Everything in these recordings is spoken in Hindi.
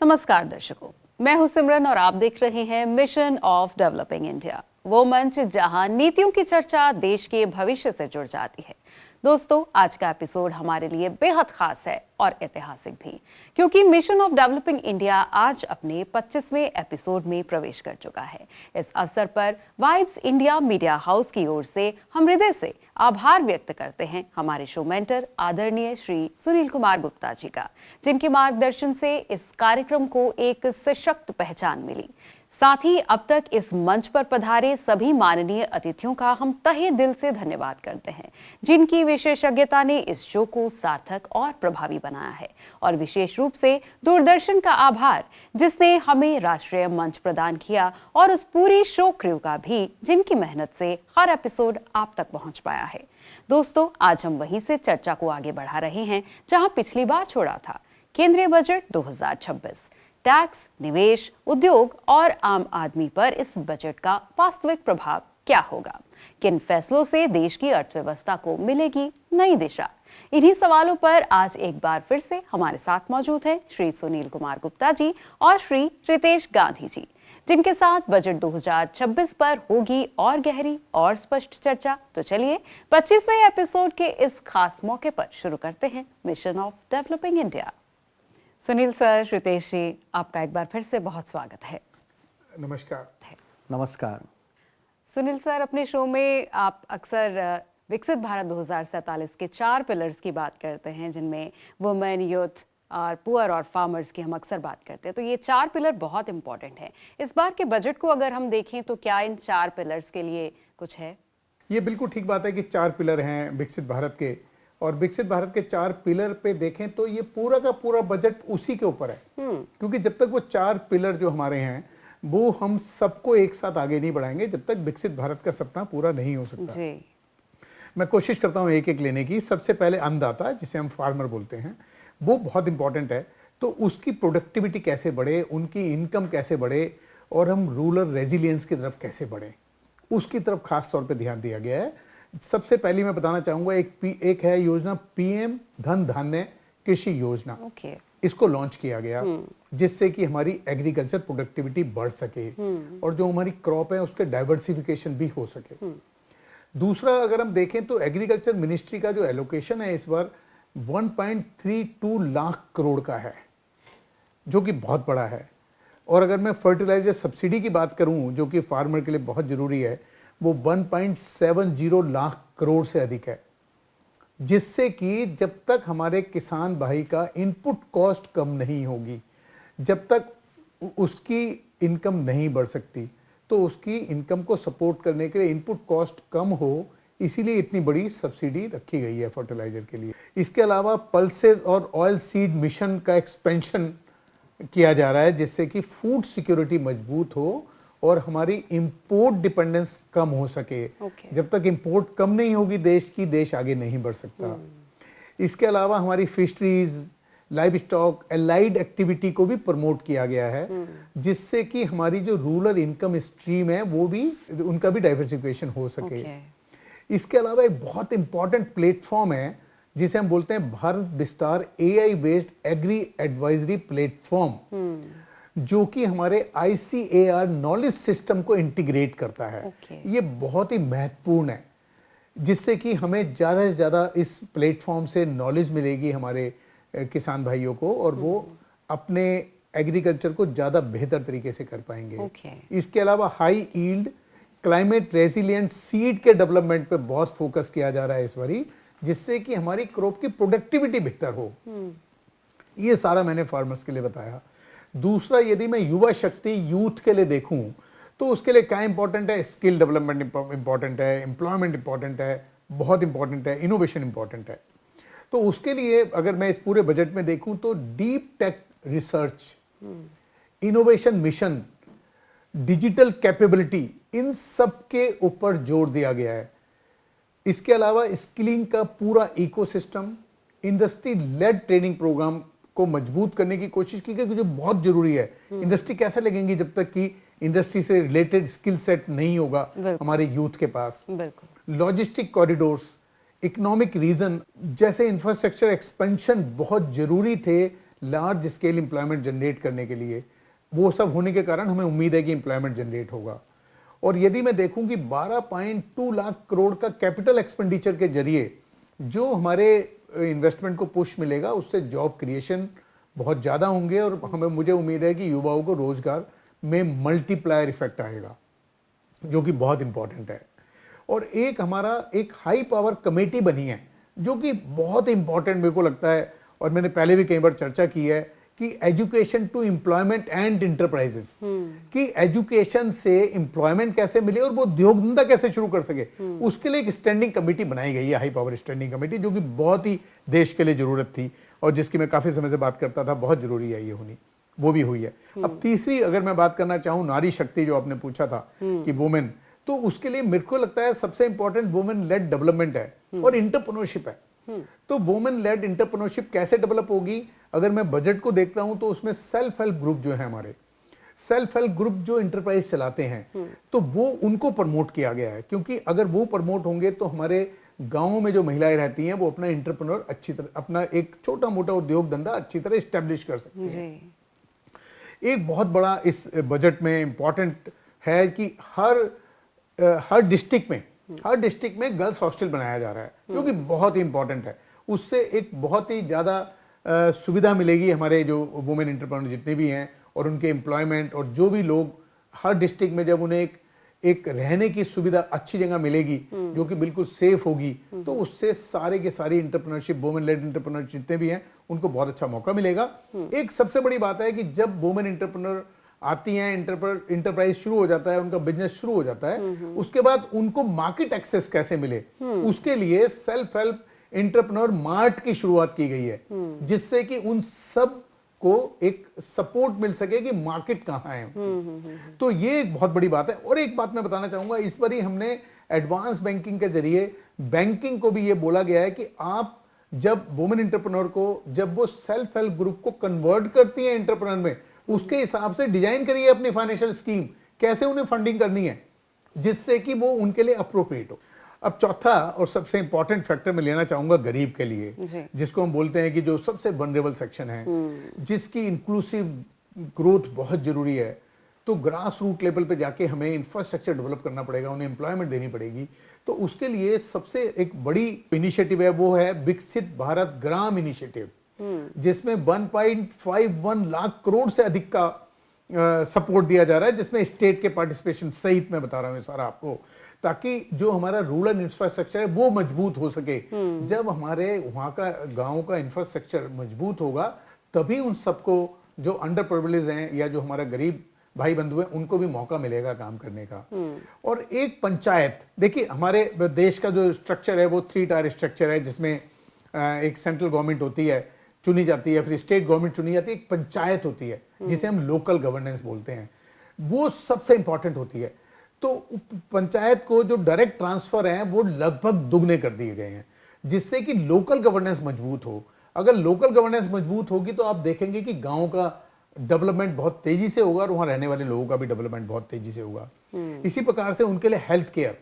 नमस्कार दर्शकों, मैं हूं सिमरन और आप देख रहे हैं मिशन ऑफ डेवलपिंग इंडिया, वो मंच जहां नीतियों की चर्चा देश के भविष्य से जुड़ जाती है। दोस्तों, आज का एपिसोड हमारे लिए बेहद खास है और ऐतिहासिक भी, क्योंकि मिशन ऑफ डेवलपिंग इंडिया आज अपने 25वें एपिसोड में प्रवेश कर चुका है। इस अवसर पर वाइब्स इंडिया मीडिया हाउस की ओर से हम हृदय से आभार व्यक्त करते हैं हमारे शो मेंटर आदरणीय श्री सुनील कुमार गुप्ता जी का, जिनके मार्गदर्शन से इस कार्यक्रम को एक सशक्त पहचान मिली। साथ ही अब तक इस मंच पर पधारे सभी माननीय अतिथियों का हम तहे दिल से धन्यवाद करते हैं, जिनकी विशेषज्ञता ने इस शो को सार्थक और प्रभावी बनाया है। और विशेष रूप से दूरदर्शन का आभार, जिसने हमें राष्ट्रीय मंच प्रदान किया, और उस पूरी शो क्रू का भी, जिनकी मेहनत से हर एपिसोड आप तक पहुंच पाया है। दोस्तों, आज हम वहीं से चर्चा को आगे बढ़ा रहे हैं जहां पिछली बार छोड़ा था। केंद्रीय बजट 2026, टैक्स, निवेश, उद्योग और आम आदमी पर इस बजट का वास्तविक प्रभाव क्या होगा? किन फैसलों से देश की अर्थव्यवस्था को मिलेगी नई दिशा? इन्हीं सवालों पर आज एक बार फिर से हमारे साथ मौजूद हैं श्री सुनील कुमार गुप्ता जी और श्री रितेश गांधी जी, जिनके साथ बजट 2026 पर होगी और गहरी और स्पष्ट चर्चा। तो चलिए 25वें एपिसोड के इस खास मौके पर शुरू करते हैं mission of developing India. Sunil sir, Ritesh ji, आपका एक बार फिर से बहुत स्वागत है। नमस्कार। नमस्कार। सुनील सर, अपने शो में आप अक्सर विकसित भारत 2047 के 4 पिलर्स की बात करते हैं, जिनमें वुमेन, यूथ और पुअर और फार्मर्स की हम अक्सर बात करते हैं। तो ये 4 पिलर बहुत इंपॉर्टेंट है। इस बार के बजट को अगर हम देखें तो क्या इन 4 पिलर्स के लिए कुछ है? ये बिल्कुल ठीक बात है कि 4 पिलर हैं विकसित भारत के, और विकसित भारत के 4 पिलर पे देखें तो ये पूरा का पूरा बजट उसी के ऊपर है। क्योंकि जब तक वो 4 पिलर जो हमारे हैं वो हम सबको एक साथ आगे नहीं बढ़ाएंगे, जब तक विकसित भारत का सपना पूरा नहीं हो सकता जी। मैं कोशिश करता हूँ एक एक लेने की। सबसे पहले अन्नदाता, जिसे हम फार्मर बोलते हैं, वो बहुत इंपॉर्टेंट है। तो उसकी प्रोडक्टिविटी कैसे बढ़े, उनकी इनकम कैसे बढ़े, और हम रूरल रेजिलियंस की तरफ कैसे बढ़े, उसकी तरफ खास तौर पे ध्यान दिया गया है। सबसे पहले मैं बताना चाहूंगा एक है योजना पीएम धन धान्य कृषि योजना। इसको लॉन्च किया गया जिससे कि हमारी एग्रीकल्चर प्रोडक्टिविटी बढ़ सके और जो हमारी क्रॉप है उसके डाइवर्सिफिकेशन भी हो सके। दूसरा, अगर हम देखें तो एग्रीकल्चर मिनिस्ट्री का जो एलोकेशन है इस बार 1.32 लाख करोड़ का है, जो कि बहुत बड़ा है। और अगर मैं फर्टिलाइजर सब्सिडी की बात करूं, जो कि फार्मर के लिए बहुत जरूरी है, वो 1.70 लाख करोड़ से अधिक है, जिससे कि जब तक हमारे किसान भाई का इनपुट कॉस्ट कम नहीं होगी, जब तक उसकी इनकम नहीं बढ़ सकती, तो उसकी इनकम को सपोर्ट करने के लिए इनपुट कॉस्ट कम हो, इसीलिए इतनी बड़ी सब्सिडी रखी गई है फर्टिलाइजर के लिए। इसके अलावा पल्सेस और ऑयल सीड मिशन का एक्सपेंशन किया जा रहा है, जिससे कि फूड सिक्योरिटी मजबूत हो और हमारी इंपोर्ट डिपेंडेंस कम हो सके। जब तक इंपोर्ट कम नहीं होगी देश आगे नहीं बढ़ सकता। इसके अलावा हमारी fisheries, live stock, allied activity को भी प्रमोट किया गया है, जिससे कि हमारी जो रूरल इनकम स्ट्रीम है वो भी, उनका भी डाइवर्सिफिकेशन हो सके। इसके अलावा एक बहुत इंपॉर्टेंट प्लेटफॉर्म है जिसे हम बोलते हैं Bharat Vistaar AI based agri advisory platform, जो कि हमारे ICAR नॉलेज सिस्टम को इंटीग्रेट करता है। ये बहुत ही महत्वपूर्ण है, जिससे कि हमें ज़्यादा से ज़्यादा इस प्लेटफॉर्म से नॉलेज मिलेगी हमारे किसान भाइयों को, और वो अपने एग्रीकल्चर को ज़्यादा बेहतर तरीके से कर पाएंगे। इसके अलावा high yield climate resilient seed के डेवलपमेंट पे बहुत फोकस किया जा रहा है इस बारी, जिससे कि हमारी क्रॉप की प्रोडक्टिविटी बेहतर हो। ये सारा मैंने फार्मर्स के लिए बताया। दूसरा, यदि मैं युवा शक्ति यूथ के लिए देखूं तो उसके लिए क्या इंपॉर्टेंट है? स्किल डेवलपमेंट इंपॉर्टेंट है, एम्प्लॉयमेंट इंपॉर्टेंट है, बहुत इंपॉर्टेंट है, इनोवेशन इंपॉर्टेंट है। तो उसके लिए अगर मैं इस पूरे बजट में देखूं तो deep tech research, innovation mission, digital capability, इन सब के ऊपर जोर दिया गया है। इसके अलावा स्किलिंग का पूरा ecosystem, industry led training programme को मजबूत करने की कोशिश की गई, जो बहुत जरूरी है। इंडस्ट्री कैसे लगेंगी जब तक कि इंडस्ट्री से रिलेटेड स्किल सेट नहीं होगा हमारे यूथ के पास। लॉजिस्टिक कॉरिडोर्स, इकोनॉमिक रीजन जैसे इंफ्रास्ट्रक्चर एक्सपेंशन बहुत जरूरी थे लार्ज स्केल एम्प्लॉयमेंट जनरेट करने के लिए, वो सब होने के कारण हमें उम्मीद है कि एम्प्लॉयमेंट जनरेट होगा। और यदि मैं देखूं कि 12.2 लाख करोड़ का कैपिटल एक्सपेंडिचर के जरिए जो हमारे इन्वेस्टमेंट को पुश मिलेगा, उससे जॉब क्रिएशन बहुत ज़्यादा होंगे और मुझे उम्मीद है कि युवाओं को रोजगार में मल्टीप्लायर इफेक्ट आएगा, जो कि बहुत इंपॉर्टेंट है। और एक हमारा एक हाई पावर कमेटी बनी है जो कि बहुत इंपॉर्टेंट मेरे को लगता है, और मैंने पहले भी कई बार चर्चा की है कि education to employment and enterprises, कि एजुकेशन से एम्प्लॉयमेंट कैसे मिले और वो उद्योग धंधा कैसे शुरू कर सके, उसके लिए एक स्टैंडिंग कमेटी बनाई गई है, हाई पावर स्टैंडिंग कमेटी, जो कि बहुत ही देश के लिए जरूरत थी और जिसकी मैं काफी समय से बात करता था, बहुत जरूरी है ये होनी, वो भी हुई है। अब तीसरी अगर मैं बात करना चाहूं, नारी शक्ति जो आपने पूछा था कि वुमेन, तो उसके लिए मेरे को लगता है सबसे इंपॉर्टेंट वुमेन लेड डेवलपमेंट है और इंटरप्रेन्योरशिप है। तो वुमेन लेड इंटरप्रेन्योरशिप कैसे डेवलप होगी? अगर मैं बजट को देखता हूं तो उसमें सेल्फ हेल्प ग्रुप जो है, हमारे सेल्फ हेल्प ग्रुप जो इंटरप्राइज चलाते हैं, तो वो उनको प्रमोट किया गया है, क्योंकि अगर वो प्रमोट होंगे तो हमारे गांवों में जो महिलाएं रहती हैं वो अपना इंटरप्रेन्योर अच्छी तरह, अपना एक छोटा मोटा उद्योग धंधा अच्छी तरह स्टैब्लिश कर सकती हैं। एक बहुत बड़ा इस बजट में इंपॉर्टेंट है कि हर डिस्ट्रिक्ट में गर्ल्स हॉस्टल बनाया जा रहा है, जो कि बहुत ही इंपॉर्टेंट है। उससे एक बहुत ही ज़्यादा सुविधा मिलेगी हमारे जो वुमेन एंटरप्रेन्योर जितने भी हैं और उनके एम्प्लॉयमेंट, और जो भी लोग हर डिस्ट्रिक्ट में जब उन्हें एक रहने की सुविधा अच्छी जगह मिलेगी जो कि बिल्कुल सेफ होगी, तो उससे सारे के सारी इंटरप्रेन्योरशिप, वुमेन लेड एंटरप्रेन्योर जितने भी हैं उनको बहुत अच्छा मौका मिलेगा। एक सबसे बड़ी बात है कि जब वुमेन एंटरप्रेन्योर आती हैं, इंटरप्राइज शुरू हो जाता है, उनका बिजनेस शुरू हो जाता है, उसके बाद उनको मार्केट एक्सेस कैसे मिले, उसके लिए सेल्फ हेल्प एंटरप्रेन्योर मार्ट की शुरुआत की गई है, जिससे कि उन सब को एक सपोर्ट मिल सके कि मार्केट कहां है। तो ये एक बहुत बड़ी बात है। और एक बात मैं बताना चाहूंगा, इस बार ही हमने एडवांस बैंकिंग के जरिए बैंकिंग को भी ये बोला गया है कि आप जब वुमेन एंटरप्रेन्योर को, जब वो सेल्फ हेल्प ग्रुप को कन्वर्ट करती है एंटरप्रेन्योर में, उसके हिसाब से डिजाइन करिए अपनी फाइनेंशियल स्कीम, कैसे उन्हें फंडिंग करनी है जिससे कि वो उनके लिए अप्रोप्रिएट हो। अब चौथा और सबसे इंपॉर्टेंट फैक्टर मैं लेना चाहूंगा गरीब के लिए, जिसको हम बोलते हैं कि जो सबसे वल्नरेबल सेक्शन है, जिसकी इंक्लूसिव ग्रोथ बहुत जरूरी है। तो ग्रास रूट लेवल पे जाके हमें इंफ्रास्ट्रक्चर डेवलप करना पड़ेगा, उन्हें एम्प्लॉयमेंट देनी पड़ेगी। तो उसके लिए सबसे एक बड़ी इनिशिएटिव है, वो है विकसित भारत ग्राम इनिशिएटिव, जिसमें 1.51 लाख करोड़ से अधिक का सपोर्ट दिया जा रहा है, जिसमें स्टेट के पार्टिसिपेशन सहित मैं बता रहा हूं सारा आपको, ताकि जो हमारा रूरल इंफ्रास्ट्रक्चर है वो मजबूत हो सके। जब हमारे वहां का गांव का इंफ्रास्ट्रक्चर मजबूत होगा, तभी उन सबको जो अंडर प्रिविलेज हैं या जो हमारा गरीब भाई बंधु हैं, उनको भी मौका मिलेगा काम करने का। और एक पंचायत, देखिए हमारे देश का जो स्ट्रक्चर है वो 3 टायर स्ट्रक्चर है, जिसमें एक सेंट्रल गवर्नमेंट होती है, चुनी जाती है, फिर स्टेट गवर्नमेंट चुनी जाती है, एक पंचायत होती है जिसे हम लोकल गवर्नेंस बोलते हैं, वो सबसे इंपॉर्टेंट होती है। तो पंचायत को जो डायरेक्ट ट्रांसफर है वो लगभग दुगने कर दिए गए हैं, जिससे कि लोकल गवर्नेंस मजबूत हो। अगर लोकल गवर्नेंस मजबूत होगी तो आप देखेंगे कि गांव का डेवलपमेंट बहुत तेजी से होगा और वहां रहने वाले लोगों का भी डेवलपमेंट बहुत तेजी से होगा। इसी प्रकार से उनके लिए health care,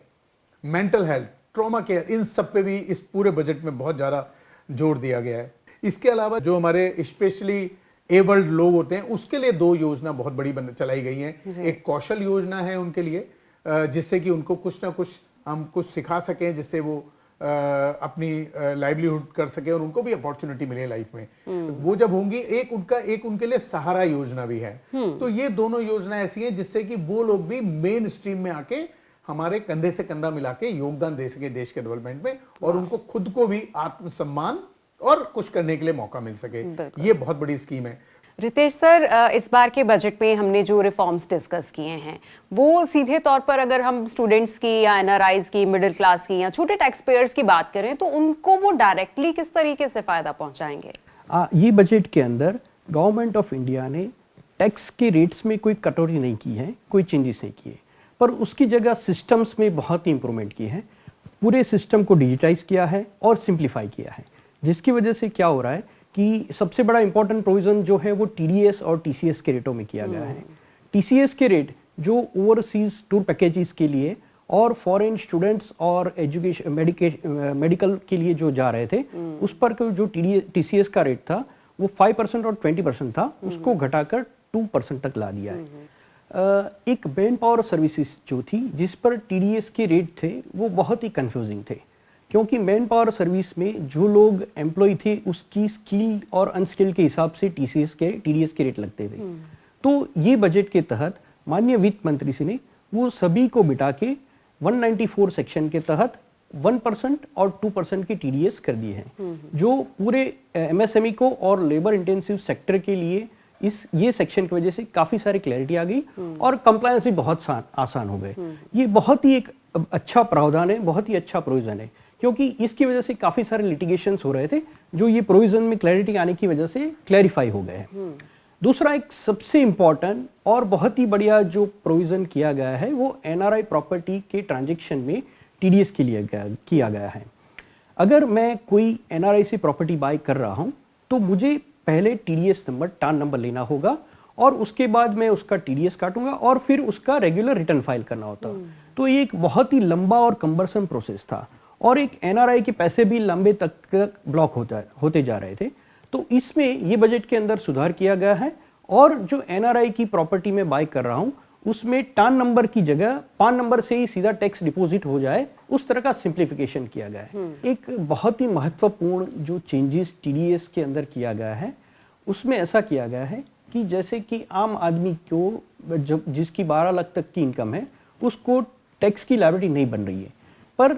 mental health, trauma care, इन सब पे भी इस पूरे बजट में बहुत ज्यादा जोर दिया गया है। इसके अलावा जो हमारे स्पेशली एबल्ड लोग होते हैं, उसके लिए 2 योजना बहुत बड़ी चलाई गई हैं। एक कौशल योजना है उनके लिए, जिससे कि उनको कुछ ना कुछ हम कुछ सिखा सकें, जिससे वो अपनी लाइवलीहुड कर सके और उनको भी अपॉर्चुनिटी मिले लाइफ में। वो जब होंगी, एक उनके लिए सहारा योजना भी है। तो ये दोनों योजना ऐसी हैं जिससे कि वो लोग भी मेन स्ट्रीम में आके हमारे कंधे से कंधा मिला के योगदान दे सके देश के डेवलपमेंट में, और उनको खुद को भी आत्मसम्मान और कुछ करने के लिए मौका मिल सके। ये बहुत बड़ी स्कीम है। रितेश सर, इस बार के बजट में हमने जो रिफॉर्म्स डिस्कस किए हैं वो सीधे तौर पर अगर हम स्टूडेंट्स की या एनआरआईज की, मिडिल क्लास की या छोटे टैक्स पेयर्स की बात करें तो उनको वो डायरेक्टली किस तरीके से फायदा पहुंचाएंगे? ये बजट के अंदर गवर्नमेंट ऑफ इंडिया ने टैक्स के रेट्स में कोई कटौती नहीं की है, कोई चेंजेस नहीं किए, पर उसकी जगह सिस्टम्स में बहुत ही इंप्रूवमेंट की है। पूरे सिस्टम को डिजिटाइज किया है और सिंप्लीफाई किया है, जिसकी वजह से क्या हो रहा है कि सबसे बड़ा इंपॉर्टेंट प्रोविजन जो है वो टीडीएस और टीसीएस के रेटों में किया गया है। टीसीएस के रेट जो ओवरसीज टूर पैकेजेस के लिए और फॉरेन स्टूडेंट्स और एजुकेशन मेडिकल के लिए जो जा रहे थे, उस पर जो टीसीएस का रेट था वो 5% और 20% था, उसको घटाकर 2% तक ला दिया है। एक मैन पावर सर्विसेज जो थी जिस पर टीडीएस के रेट थे वो बहुत ही कंफ्यूजिंग थे, क्योंकि मैन पावर सर्विस में जो लोग एम्प्लॉय थे उसकी स्किल और अनस्किल के हिसाब से टीडीएस के रेट लगते थे। तो ये बजट के तहत माननीय वित्त मंत्री जी ने वो सभी को बिठा के 194 सेक्शन के तहत 1% और 2% की टीडीएस कर दिए हैं, जो पूरे एमएसएमई को और लेबर इंटेंसिव सेक्टर के लिए ये सेक्शन की वजह से काफी सारी क्लैरिटी आ गई और कंप्लायंस भी बहुत आसान हो गए। ये बहुत ही एक अच्छा प्रावधान है, बहुत ही अच्छा प्रोविजन है, क्योंकि इसकी वजह से काफी सारे लिटिगेशंस हो रहे थे जो ये प्रोविजन में क्लैरिटी आने की वजह से क्लैरिफाई हो गए हैं। दूसरा एक सबसे इंपॉर्टेंट और बहुत ही बढ़िया जो प्रोविजन किया गया है वो एनआरआई प्रॉपर्टी के ट्रांजैक्शन में टीडीएस के लिए किया गया है। अगर मैं कोई एनआरआई से प्रॉपर्टी बाय कर रहा हूं तो मुझे पहले टीडीएस नंबर, टान नंबर लेना होगा और उसके बाद मैं उसका टीडीएस काटूंगा और फिर उसका रेगुलर रिटर्न फाइल करना होता। तो ये एक बहुत ही लंबा और कंबरसम प्रोसेस था और एक एनआरआई के पैसे भी लंबे तक ब्लॉक होते जा रहे थे। तो इसमें ये बजट के अंदर सुधार किया गया है और जो एनआरआई की प्रॉपर्टी में बाय कर रहा हूं उसमें टान नंबर की जगह पान नंबर से ही सीधा टैक्स डिपॉजिट हो जाए, उस तरह का सिंप्लीफिकेशन किया गया है। एक बहुत ही महत्वपूर्ण जो चेंजेस टीडीएस के अंदर किया गया है उसमें ऐसा किया गया है कि जैसे कि आम आदमी को जब जिसकी 12 लाख तक की इनकम है उसको टैक्स की लायबिलिटी नहीं बन रही है, पर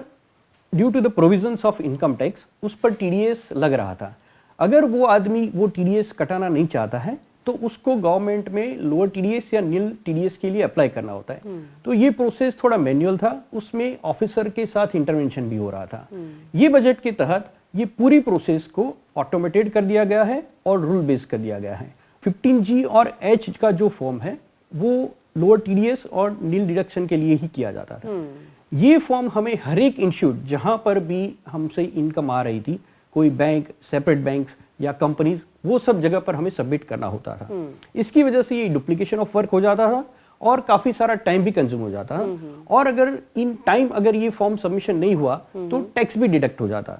due to the provisions of income tax उस पर टीडीएस लग रहा था। अगर वो आदमी वो टीडीएस कटाना नहीं चाहता है तो उसको गवर्नमेंट में लोअर टीडीएस या नील टीडीएस के लिए अप्लाई करना होता है। तो ये प्रोसेस थोड़ा मैन्युअल था, उसमें ऑफिसर के साथ इंटरवेंशन भी हो रहा था। ये बजट के तहत ये पूरी प्रोसेस को ऑटोमेटेड कर दिया गया है और रूल बेस कर दिया गया है। 15G और H का जो फॉर्म है वो लोअर टीडीएस और नील डिडक्शन के लिए ही किया जाता था। ये फॉर्म हमें हर एक इंस्टीट्यूट जहां पर भी हमसे इनकम आ रही थी, कोई बैंक, सेपरेट बैंक्स या कंपनीज, वो सब जगह पर हमें सबमिट करना होता था। इसकी वजह से ये डुप्लीकेशन ऑफ वर्क हो जाता था और काफी सारा टाइम भी कंज्यूम हो जाता था और अगर इन टाइम अगर ये फॉर्म सबमिशन नहीं हुआ तो टैक्स भी डिडक्ट हो जाता।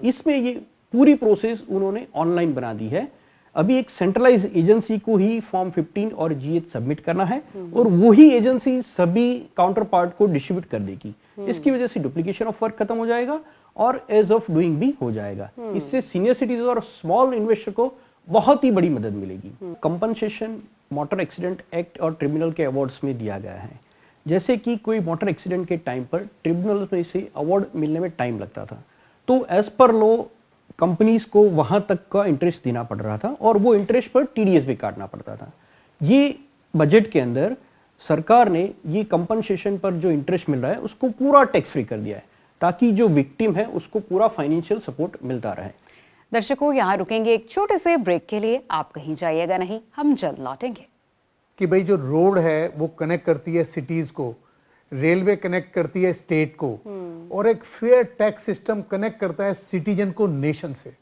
इसमें ये पूरी प्रोसेस उन्होंने ऑनलाइन बना दी है। अभी एक सेंट्रलाइज एजेंसी को ही फॉर्म 15 और GH सबमिट करना है और वही एजेंसी सभी काउंटर पार्ट को डिस्ट्रीब्यूट कर देगी। इसकी वजह से डुप्लीकेशन ऑफ वर्क खत्म हो जाएगा और एज ऑफ डूइंग भी हो जाएगा। इससे सीनियर सिटीजन और स्मॉल इन्वेस्टर को बहुत ही बड़ी मदद मिलेगी। कंपनसेशन मोटर एक्सीडेंट एक्ट और ट्रिब्यूनल के अवार्ड्स में दिया गया है। जैसे कि कोई मोटर एक्सीडेंट के टाइम पर ट्रिब्यूनल में से अवार्ड मिलने में टाइम लगता था, तो एज पर लॉ कंपनीज को वहां तक का इंटरेस्ट देना पड़ रहा था और वो इंटरेस्ट पर टीडीएस भी काटना पड़ता था। ये बजट के अंदर सरकार ने ये कंपनसेशन पर जो इंटरेस्ट मिल रहा है उसको पूरा टैक्स फ्री कर दिया है, ताकि जो विक्टिम है उसको पूरा फाइनेंशियल सपोर्ट मिलता रहे। दर्शकों, यहाँ रुकेंगे एक छोटे से ब्रेक के लिए, आप कहीं जाइएगा नहीं, हम जल्द लौटेंगे। कि भाई जो रोड है वो कनेक्ट करती है सिटीज को, रेलवे कनेक्ट करती है स्टेट को और एक फेयर टैक्स सिस्टम कनेक्ट करता है सिटीजन को नेशन से।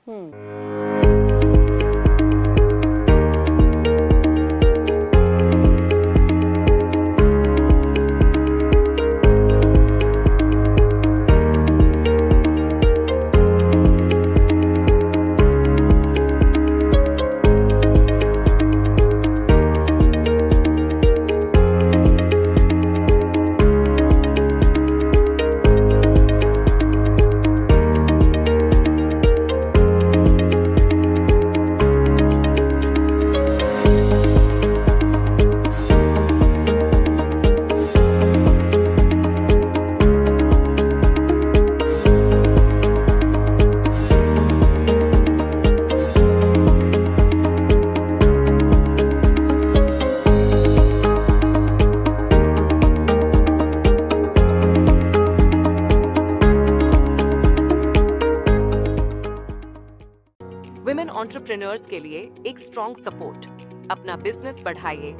विमेन एंटरप्रेन्योर्स के लिए एक स्ट्रॉन्ग सपोर्ट। अपना बिजनेस बढ़ाइए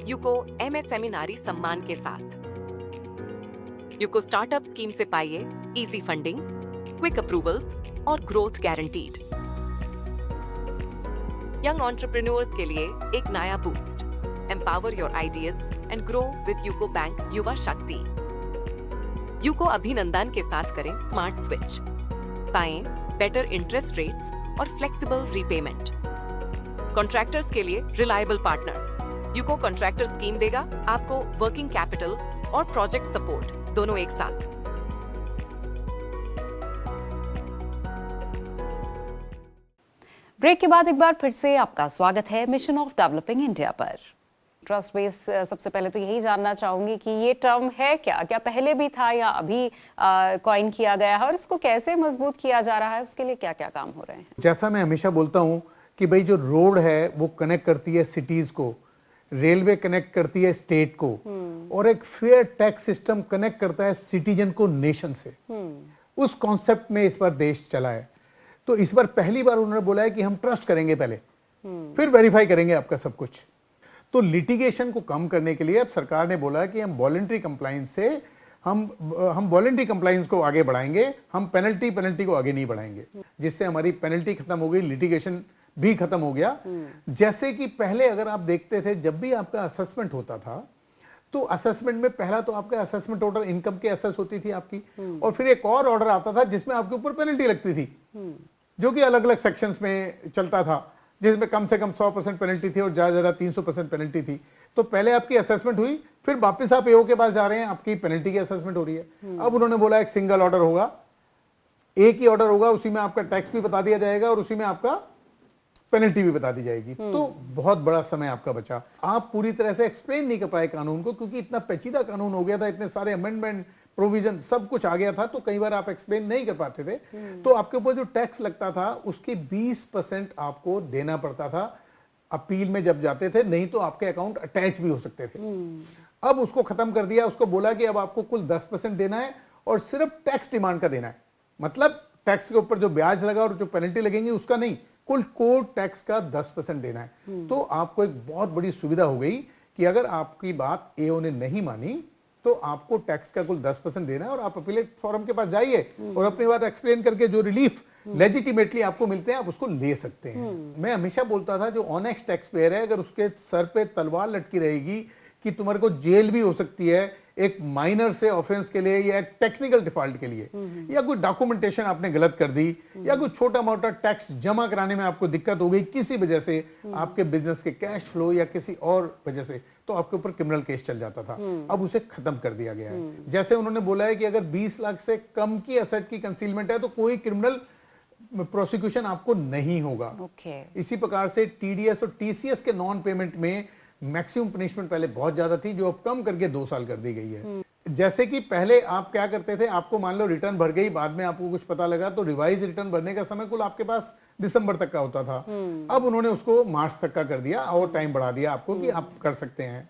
यूको MSME नारी सम्मान के साथ। यूको स्टार्टअप स्कीम से पाइए इजी फंडिंग, क्विक अप्रूवल्स और ग्रोथ गारंटीड। यंग एंटरप्रेन्योर्स के लिए एक नया boost. Empower your ideas and grow with UCO bank युवा शक्ति। यूको अभिनंदन के साथ करें स्मार्ट स्विच, पाएं बेटर इंटरेस्ट रेट्स और फ्लेक्सिबल रीपेमेंट। कॉन्ट्रैक्टर्स के लिए reliable partner. UCO contractor scheme देगा आपको वर्किंग कैपिटल और प्रोजेक्ट सपोर्ट दोनों एक साथ। ब्रेक के बाद एक बार फिर से आपका स्वागत है मिशन ऑफ डेवलपिंग इंडिया पर। ट्रस्ट बेस, सबसे पहले तो यही जानना चाहूंगी कि ये टर्म है क्या, क्या पहले भी था या अभी कॉइन किया गया है, और इसको कैसे मजबूत किया जा रहा है, उसके लिए क्या क्या काम हो रहे हैं? जैसा मैं हमेशा बोलता हूं कि भाई जो रोड है वो कनेक्ट करती है सिटीज को, रेलवे कनेक्ट करती है स्टेट को, और एक फेयर टैक्स सिस्टम कनेक्ट करता है सिटीजन को नेशन से। उस कॉन्सेप्ट में इस बार देश चला है। तो इस बार पहली बार उन्होंने बोला है कि हम ट्रस्ट करेंगे पहले, फिर वेरीफाई करेंगे आपका सब कुछ। तो लिटिगेशन को कम करने के लिए अब सरकार ने बोला है कि हम वॉलंटरी कंप्लायंस से हम वॉलंटरी कंप्लायंस को आगे बढ़ाएंगे, हम पेनल्टी को आगे नहीं बढ़ाएंगे, जिससे हमारी पेनल्टी खत्म हो गई, लिटिगेशन भी खत्म हो गया। जैसे कि पहले अगर आप देखते थे, जब भी आपका असेसमेंट होता था तो असेसमेंट में पहला तो आपका असेसमेंट ऑर्डर इनकम की असेस होती थी आपकी, और फिर एक और ऑर्डर आता था जिसमें आपके ऊपर पेनल्टी लगती थी, जो कि अलग अलग सेक्शंस में चलता था, जिसमें कम से कम 100% पेनल्टी थी और ज्यादा 300% पेनल्टी थी। तो पहले आपकी असेसमेंट हुई, फिर वापस आप एओ के पास जा रहे हैं, आपकी पेनल्टी की असेसमेंट हो रही है। अब उन्होंने बोला एक सिंगल ऑर्डर होगा, एक ही ऑर्डर होगा, उसी में आपका टैक्स भी बता दिया जाएगा और उसी में आपका पेनल्टी भी बता दी जाएगी। तो बहुत बड़ा समय आपका बचा। आप पूरी तरह से एक्सप्लेन नहीं कर पाए कानून को, क्योंकि इतना पेचीदा कानून हो गया था, इतने सारे अमेंडमेंट प्रोविजन सब कुछ आ गया था, तो कई बार आप एक्सप्लेन नहीं कर पाते थे। तो आपके ऊपर जो टैक्स लगता था उसके 20% आपको देना पड़ता था अपील में जब जाते थे, नहीं तो आपके अकाउंट अटैच भी हो सकते थे। अब उसको खत्म कर दिया, उसको बोला कि अब आपको कुल 10% देना है और सिर्फ टैक्स डिमांड का देना है, मतलब टैक्स के ऊपर जो ब्याज लगा और जो पेनल्टी लगेंगी उसका नहीं, कुल कोर टैक्स का 10% देना है। तो आपको एक बहुत बड़ी सुविधा हो गई कि अगर आपकी बात एओ ने नहीं मानी तो आपको टैक्स का कुल 10% देना है, और आप अपीलेट फॉरम के पास जाइए और अपनी बात एक्सप्लेन करके जो रिलीफ लेजिटिमेटली आपको मिलते हैं आप उसको ले सकते हैं। मैं हमेशा बोलता था जो ऑनेस्ट टैक्स पेयर है, अगर उसके सर पे तलवार लटकी रहेगी कि तुम्हारे को जेल भी हो सकती है एक माइनर से ऑफेंस के लिए या एक टेक्निकल डिफॉल्ट के लिए, या कोई डॉक्यूमेंटेशन आपने गलत कर दी, या कोई छोटा मोटा टैक्स जमा कराने में आपको दिक्कत हो गई किसी वजह से, आपके बिजनेस के कैश फ्लो या किसी और वजह से, तो आपके ऊपर क्रिमिनल केस चल जाता था। अब उसे खत्म कर दिया गया है। जैसे उन्होंने बोला है कि अगर 20 लाख से कम की एसेट की कंसीलमेंट है तो कोई क्रिमिनल प्रोसिक्यूशन आपको नहीं होगा। इसी प्रकार से टीडीएस और टीसीएस के नॉन पेमेंट में मैक्सिमम पनिशमेंट पहले बहुत ज्यादा थी, जो अब कम करके 2 साल कर दी गई है। जैसे कि पहले आप क्या करते थे, आपको मान लो रिटर्न भर गई, बाद में आपको कुछ पता लगा तो रिवाइज रिटर्न भरने का समय कुल आपके पास दिसंबर तक का होता था। अब उन्होंने उसको मार्च तक का कर दिया और टाइम बढ़ा दिया आपको कि आप कर सकते हैं।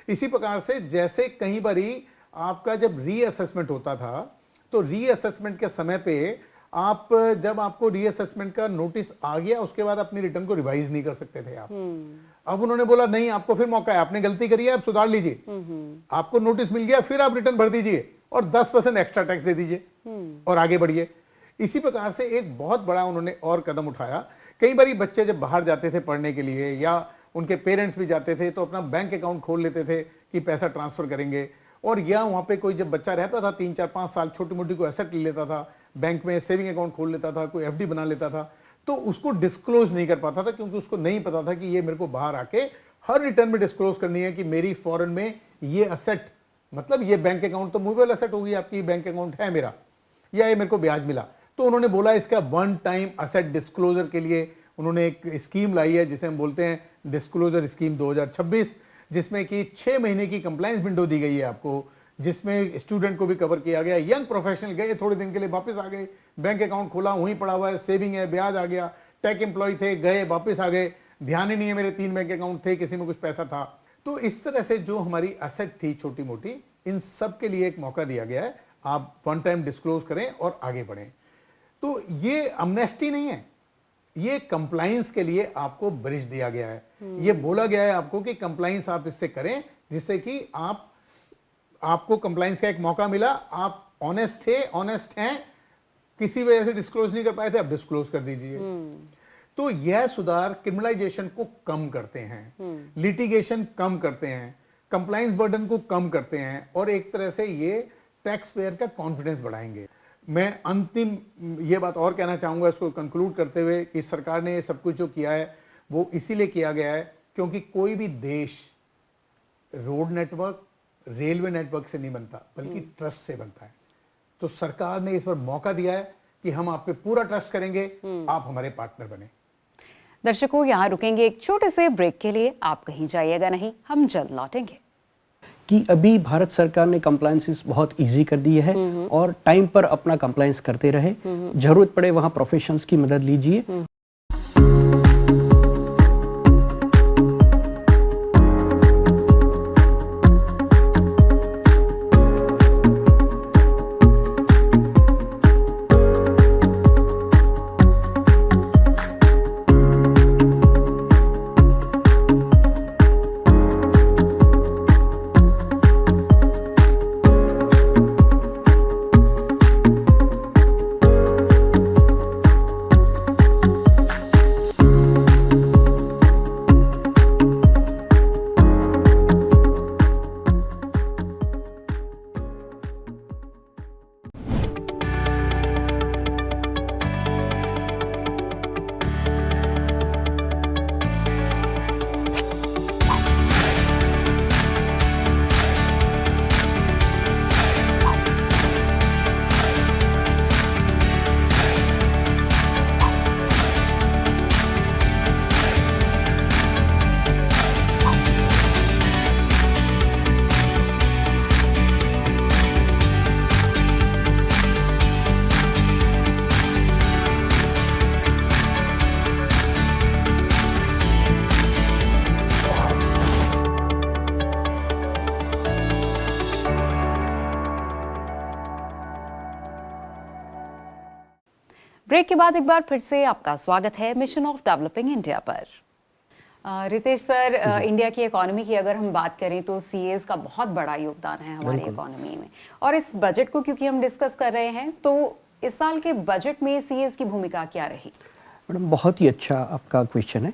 इसी प्रकार से जैसे कई बारी आपका जब रीअसेसमेंट होता था तो रीअसेसमेंट के समय पे आप जब आपको रीअसेसमेंट का नोटिस आ गया उसके बाद अपनी रिटर्न को रिवाइज नहीं कर सकते थे आप। अब उन्होंने बोला नहीं, आपको फिर मौका है, आपने गलती करी है, आप सुधार लीजिए, आपको नोटिस मिल गया, फिर आप रिटर्न भर दीजिए और 10% एक्स्ट्रा टैक्स दे दीजिए और आगे बढ़िए। इसी प्रकार से एक बहुत बड़ा उन्होंने और कदम उठाया। कई बार बच्चे जब बाहर जाते थे पढ़ने के लिए या उनके पेरेंट्स भी जाते थे तो अपना बैंक अकाउंट खोल लेते थे कि पैसा ट्रांसफर करेंगे, और या वहां पे कोई जब बच्चा रहता था 3, 4, 5 साल, छोटी मोटी कोई एसेट ले लेता था, बैंक में सेविंग अकाउंट खोल लेता था, कोई एफडी बना लेता था, तो उसको डिस्क्लोज नहीं कर पाता था क्योंकि उसको नहीं पता था कि ये मेरे को बाहर आके हर रिटर्न में डिस्क्लोज करनी है कि मेरी फॉरेन में ये असेट, मतलब ये बैंक अकाउंट तो मूवेबल असेट होगी आपकी, बैंक अकाउंट है मेरा, या ये मेरे को ब्याज मिला। तो उन्होंने बोला इसका वन टाइम असेट डिस्क्लोजर के लिए उन्होंने एक स्कीम लाई है जिसे हम बोलते हैं डिस्क्लोजर स्कीम 2026, जिसमें कि 6 महीने की कंप्लायंस विंडो दी गई है आपको, जिसमें स्टूडेंट को भी कवर किया गया, यंग प्रोफेशनल गए थोड़े दिन के लिए वापस आ गए, बैंक अकाउंट खोला, वहीं पड़ा हुआ है, सेविंग है, ब्याज आ गया, टेक एम्प्लॉय थे, गए वापस आ गए, ध्यान ही नहीं है मेरे 3 बैंक अकाउंट थे, किसी में कुछ पैसा था। तो इस तरह से जो हमारी एसेट थी छोटी मोटी, इन सब के लिए एक मौका दिया गया है, आप वन टाइम डिस्क्लोज करें और आगे बढ़ें। तो ये अमनेस्टी नहीं है, ये कंप्लायंस के लिए आपको ब्रिज दिया गया है। ये बोला गया है आपको कि कंप्लायंस आप इससे करें जिससे कि आपको कंप्लायंस का एक मौका मिला, आप ऑनेस्ट थे, ऑनेस्ट हैं, किसी वजह से डिस्क्लोज नहीं कर पाए थे, आप डिस्क्लोज कर दीजिए। तो यह सुधार क्रिमिनलाइजेशन को कम करते हैं, लिटिगेशन कम करते हैं, कंप्लायंस बर्डन को कम करते हैं, और एक तरह से ये टैक्स पेयर का कॉन्फिडेंस बढ़ाएंगे। मैं अंतिम ये बात और कहना चाहूंगा इसको कंक्लूड करते हुए कि सरकार ने ये सब कुछ जो किया है वो इसीलिए किया गया है क्योंकि कोई भी देश रोड नेटवर्क, रेलवे नेटवर्क से नहीं बनता, बल्कि ट्रस्ट से बनता है। तो सरकार ने इस पर मौका दिया है कि हम आप पे पूरा ट्रस्ट करेंगे, आप हमारे पार्टनर बने। दर्शकों, यहाँ रुकेंगे एक छोटे से ब्रेक के लिए, आप कहीं जाइएगा नहीं, हम जल्द लौटेंगे। कि अभी भारत सरकार ने कंप्लायंसेस बहुत इजी कर दिए है और टाइम पर अपना कंप्लायंस करते रहे, जरूरत पड़े वहाँ प्रोफेशनल्स की मदद लीजिए। ब्रेक के बाद एक बार फिर से आपका स्वागत है मिशन ऑफ डेवलपिंग इंडिया पर। रितेश सर, इंडिया की इकोनॉमी की अगर हम बात करें तो सीएस का बहुत बड़ा योगदान है हमारी इकोनॉमी में, और इस बजट को क्योंकि हम डिस्कस कर रहे हैं तो इस साल के बजट में सीएस की भूमिका क्या रही? मैडम, बहुत ही अच्छा आपका क्वेश्चन है।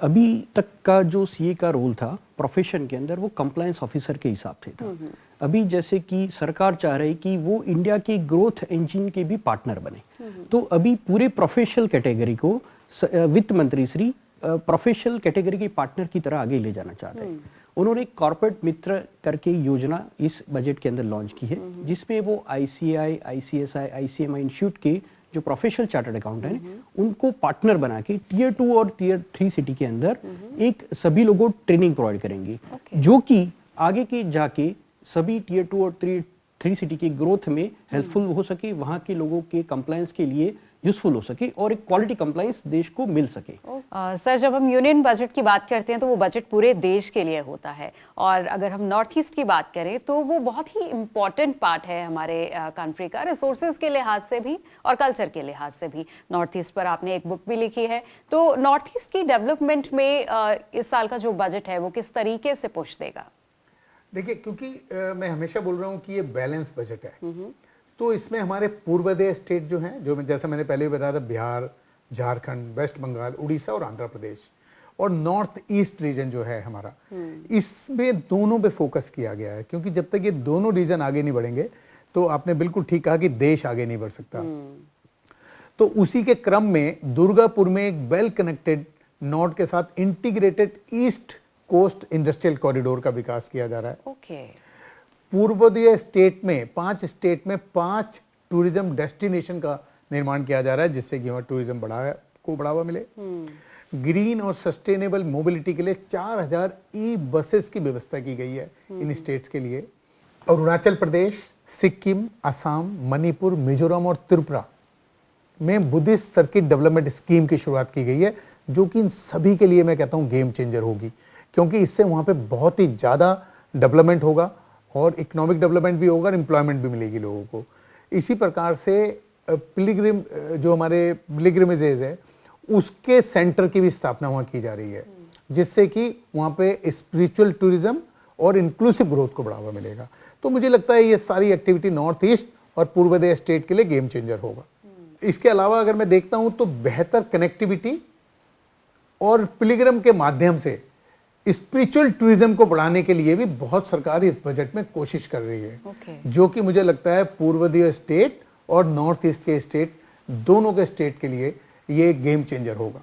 अभी तक का जो सीए का रोल था प्रोफेशन के अंदर, वो कंप्लायंस ऑफिसर के हिसाब से था। अभी जैसे कि सरकार चाह रही कि वो इंडिया के ग्रोथ इंजन के भी पार्टनर बने, तो अभी पूरे प्रोफेशनल कैटेगरी को वित्त मंत्री श्री प्रोफेशनल कैटेगरी के पार्टनर की तरह आगे ले जाना चाहते हैं। उन्होंने कॉर्पोरेट मित्र करके योजना इस बजट के अंदर लॉन्च की है, जिसमें वो आईसीआई, आईसीएसआई, आईसीएमआई इंस्टीट्यूट के जो प्रोफेशनल चार्टर्ड अकाउंटेंट हैं उनको पार्टनर बना के टियर 2 और टियर 3 सिटी के अंदर एक सभी लोगों को ट्रेनिंग प्रोवाइड करेंगे, जो कि आगे के जाके सभी टियर 2 और 3 सिटी की ग्रोथ में हेल्पफुल हो सके, वहाँ के लोगों के कंप्लायंस के लिए यूजफुल हो सके और एक क्वालिटी कंप्लायंस देश को मिल सके। सर, जब हम यूनियन बजट की बात करते हैं तो वो बजट पूरे देश के लिए होता है, और अगर हम नॉर्थ ईस्ट की बात करें तो वो बहुत ही इम्पोर्टेंट पार्ट है हमारे कंट्री का, रिसोर्सेज के लिहाज से भी और कल्चर के लिहाज से भी। नॉर्थ ईस्ट पर आपने एक बुक भी लिखी है, तो नॉर्थ ईस्ट की डेवलपमेंट में इस साल का जो बजट है वो किस तरीके से पुश देगा? देखिए, क्योंकि मैं हमेशा बोल रहा हूँ कि ये बैलेंस बजट है, तो इसमें हमारे पूर्वोदय स्टेट जो हैं, जो जैसा मैंने पहले भी बताया था, बिहार, झारखंड, वेस्ट बंगाल, उड़ीसा और आंध्र प्रदेश, और नॉर्थ ईस्ट रीजन जो है हमारा, इसमें दोनों पे फोकस किया गया है। क्योंकि जब तक ये दोनों रीजन आगे नहीं बढ़ेंगे तो आपने बिल्कुल ठीक कहा कि देश आगे नहीं बढ़ सकता। तो उसी के क्रम में दुर्गापुर में एक वेल कनेक्टेड नॉर्थ के साथ integrated east coast industrial corridor का विकास किया जा रहा है। पूर्वोदय स्टेट में 5 स्टेट में 5 टूरिज्म डेस्टिनेशन का निर्माण किया जा रहा है, जिससे कि वहाँ टूरिज्म को बढ़ावा मिले। ग्रीन और सस्टेनेबल मोबिलिटी के लिए 4000 ई बसेस की व्यवस्था की गई है इन स्टेट्स के लिए। अरुणाचल प्रदेश, सिक्किम, असम, मणिपुर, मिजोरम और त्रिपुरा में बुद्धिस्ट सर्किट डेवलपमेंट स्कीम की शुरुआत की गई है, जो कि इन सभी के लिए मैं कहता हूँ गेम चेंजर होगी, क्योंकि इससे वहाँ पे बहुत ही ज़्यादा डेवलपमेंट होगा और इकोनॉमिक डेवलपमेंट भी होगा और एम्प्लॉयमेंट भी मिलेगी लोगों को। इसी प्रकार से पिलग्रिम जो हमारे पिलग्रिमेजेज है उसके सेंटर की भी स्थापना वहाँ की जा रही है, जिससे कि वहाँ पे स्पिरिचुअल टूरिज्म और इंक्लूसिव ग्रोथ को बढ़ावा मिलेगा। तो मुझे लगता है ये सारी एक्टिविटी नॉर्थ ईस्ट और पूर्वोदय स्टेट के लिए गेम चेंजर होगा। इसके अलावा अगर मैं देखता हूँ तो बेहतर कनेक्टिविटी और पिलग्रिम के माध्यम से स्पिरिचुअल टूरिज्म को बढ़ाने के लिए भी बहुत सरकार इस बजट में कोशिश कर रही है, जो कि मुझे लगता है पूर्वोदय स्टेट और नॉर्थ ईस्ट के स्टेट दोनों के स्टेट के लिए ये गेम चेंजर होगा।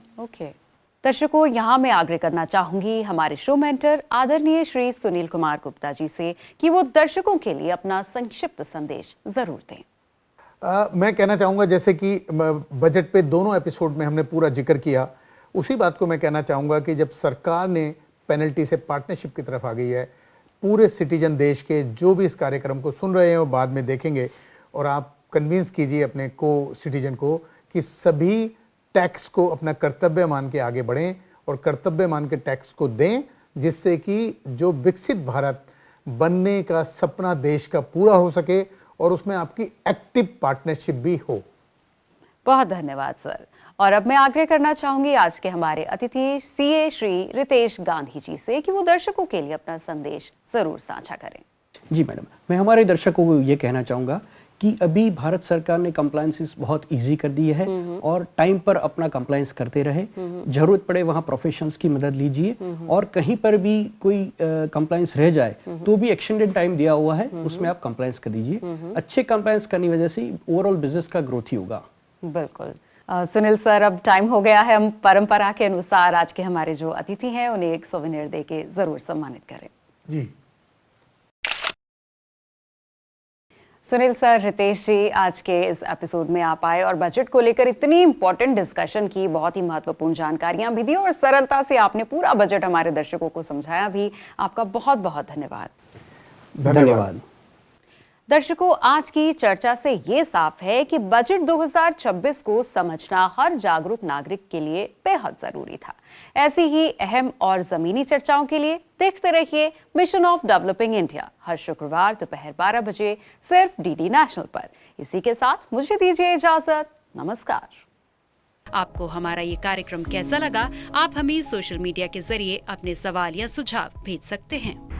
दर्शकों, यहाँ मैं आग्रह करना चाहूंगी हमारे शो मेंटर आदरणीय श्री सुनील कुमार गुप्ता जी से कि वो दर्शकों के लिए अपना संक्षिप्त संदेश जरूर दें। मैं कहना चाहूँगा, जैसे कि बजट पे दोनों एपिसोड में हमने पूरा जिक्र किया, उसी बात को मैं कहना चाहूँगा कि जब सरकार ने पेनल्टी से पार्टनरशिप की तरफ आ गई है, पूरे सिटीजन देश के जो भी इस कार्यक्रम को सुन रहे हैं वो बाद में देखेंगे, और आप कन्विंस कीजिए अपने को सिटीजन को कि सभी टैक्स को अपना कर्तव्य मान के आगे बढ़ें और कर्तव्य मान के टैक्स को दें, जिससे कि जो विकसित भारत बनने का सपना देश का पूरा हो सके और उसमें आपकी एक्टिव पार्टनरशिप भी हो। बहुत धन्यवाद सर। और अब मैं आग्रह करना चाहूंगी आज के हमारे अतिथि सीए श्री रितेश गांधी जी से कि वो दर्शकों के लिए अपना संदेश जरूर साझा करें। जी मैडम, मैं हमारे दर्शकों को ये कहना चाहूँगा कि अभी भारत सरकार ने कंप्लायंसेस बहुत इजी कर दी है और टाइम पर अपना कंप्लायंस करते रहे। जरूरत पड़े वहाँ प्रोफेशनल्स की मदद लीजिए, और कहीं पर भी कोई कंप्लायंस रह जाए तो भी एक्सटेंडेड टाइम दिया हुआ है, उसमें आप कंप्लायंस कर दीजिए। अच्छे कंप्लायंस करने की वजह से ओवरऑल बिजनेस का ग्रोथ ही होगा। बिल्कुल। सुनील सर, अब टाइम हो गया है, हम परंपरा के अनुसार आज के हमारे जो अतिथि हैं उन्हें एक सोवेनियर दे के जरूर सम्मानित करें। जी सुनील सर, रितेश जी, आज के इस एपिसोड में आप आए और बजट को लेकर इतनी इंपॉर्टेंट डिस्कशन की, बहुत ही महत्वपूर्ण जानकारियां भी दी और सरलता से आपने पूरा बजट हमारे दर्शकों को समझाया भी। आपका बहुत बहुत धन्यवाद। धन्यवाद। दर्शकों, आज की चर्चा से ये साफ है कि बजट 2026 को समझना हर जागरूक नागरिक के लिए बेहद जरूरी था। ऐसी ही अहम और जमीनी चर्चाओं के लिए देखते रहिए मिशन ऑफ डेवलपिंग इंडिया, हर शुक्रवार दोपहर 12 बजे सिर्फ डीडी नेशनल पर। इसी के साथ मुझे दीजिए इजाजत। नमस्कार। आपको हमारा ये कार्यक्रम कैसा लगा? आप हमें सोशल मीडिया के जरिए अपने सवाल या सुझाव भेज सकते हैं।